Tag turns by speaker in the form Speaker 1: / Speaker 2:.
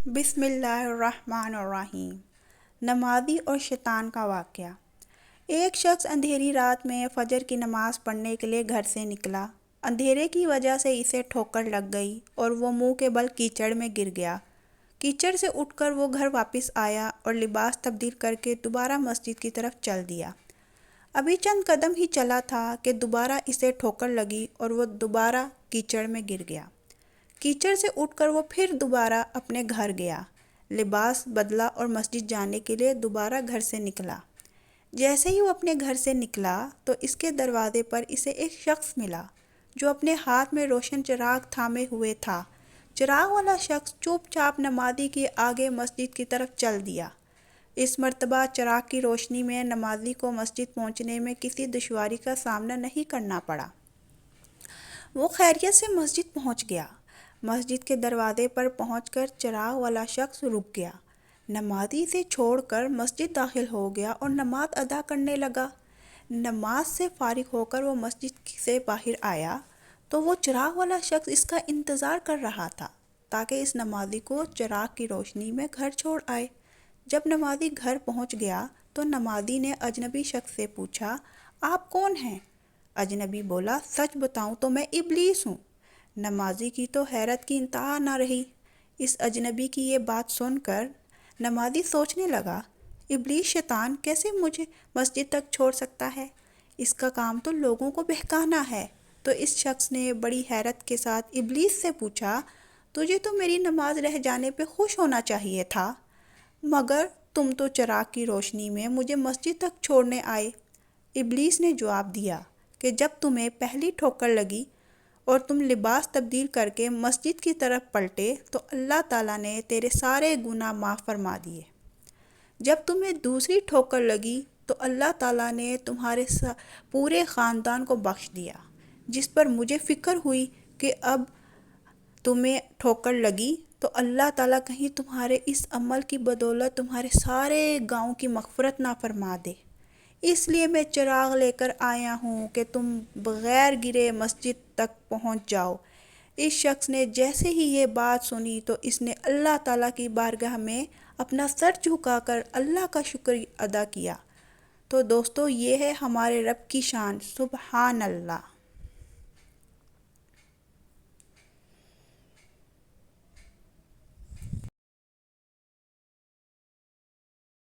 Speaker 1: بسم اللہ الرحمن الرحیم۔ نمازی اور شیطان کا واقعہ۔ ایک شخص اندھیری رات میں فجر کی نماز پڑھنے کے لیے گھر سے نکلا۔ اندھیرے کی وجہ سے اسے ٹھوکر لگ گئی اور وہ منہ کے بل کیچڑ میں گر گیا۔ کیچڑ سے اٹھ کر وہ گھر واپس آیا اور لباس تبدیل کر کے دوبارہ مسجد کی طرف چل دیا۔ ابھی چند قدم ہی چلا تھا کہ دوبارہ اسے ٹھوکر لگی اور وہ دوبارہ کیچڑ میں گر گیا۔ کیچڑ سے اٹھ کر وہ پھر دوبارہ اپنے گھر گیا، لباس بدلا اور مسجد جانے کے لیے دوبارہ گھر سے نکلا۔ جیسے ہی وہ اپنے گھر سے نکلا تو اس کے دروازے پر اسے ایک شخص ملا جو اپنے ہاتھ میں روشن چراغ تھامے ہوئے تھا۔ چراغ والا شخص چوپ چاپ نمازی کے آگے مسجد کی طرف چل دیا۔ اس مرتبہ چراغ کی روشنی میں نمازی کو مسجد پہنچنے میں کسی دشواری کا سامنا نہیں کرنا پڑا۔ وہ خیریت سے مسجد پہنچ گیا۔ مسجد کے دروازے پر پہنچ کر چراغ والا شخص رک گیا۔ نمازی سے چھوڑ کر مسجد داخل ہو گیا اور نماز ادا کرنے لگا۔ نماز سے فارغ ہو کر وہ مسجد سے باہر آیا تو وہ چراغ والا شخص اس کا انتظار کر رہا تھا تاکہ اس نمازی کو چراغ کی روشنی میں گھر چھوڑ آئے۔ جب نمازی گھر پہنچ گیا تو نمازی نے اجنبی شخص سے پوچھا، آپ کون ہیں؟ اجنبی بولا، سچ بتاؤں تو میں ابلیس ہوں۔ نمازی کی تو حیرت کی انتہا نہ رہی۔ اس اجنبی کی یہ بات سن کر نمازی سوچنے لگا، ابلیس شیطان کیسے مجھے مسجد تک چھوڑ سکتا ہے؟ اس کا کام تو لوگوں کو بہکانا ہے۔ تو اس شخص نے بڑی حیرت کے ساتھ ابلیس سے پوچھا، تجھے تو میری نماز رہ جانے پہ خوش ہونا چاہیے تھا، مگر تم تو چراغ کی روشنی میں مجھے مسجد تک چھوڑنے آئے۔ ابلیس نے جواب دیا کہ جب تمہیں پہلی ٹھوکر لگی اور تم لباس تبدیل کر کے مسجد کی طرف پلٹے تو اللہ تعالیٰ نے تیرے سارے گناہ معاف فرما دیے۔ جب تمہیں دوسری ٹھوکر لگی تو اللہ تعالیٰ نے تمہارے پورے خاندان کو بخش دیا، جس پر مجھے فکر ہوئی کہ اب تمہیں ٹھوکر لگی تو اللہ تعالیٰ کہیں تمہارے اس عمل کی بدولت تمہارے سارے گاؤں کی مغفرت نہ فرما دے۔ اس لیے میں چراغ لے کر آیا ہوں کہ تم بغیر گرے مسجد تک پہنچ جاؤ۔ اس شخص نے جیسے ہی یہ بات سنی تو اس نے اللہ تعالیٰ کی بارگاہ میں اپنا سر جھکا کر اللہ کا شکر ادا کیا۔ تو دوستو، یہ ہے ہمارے رب کی شان، سبحان اللہ۔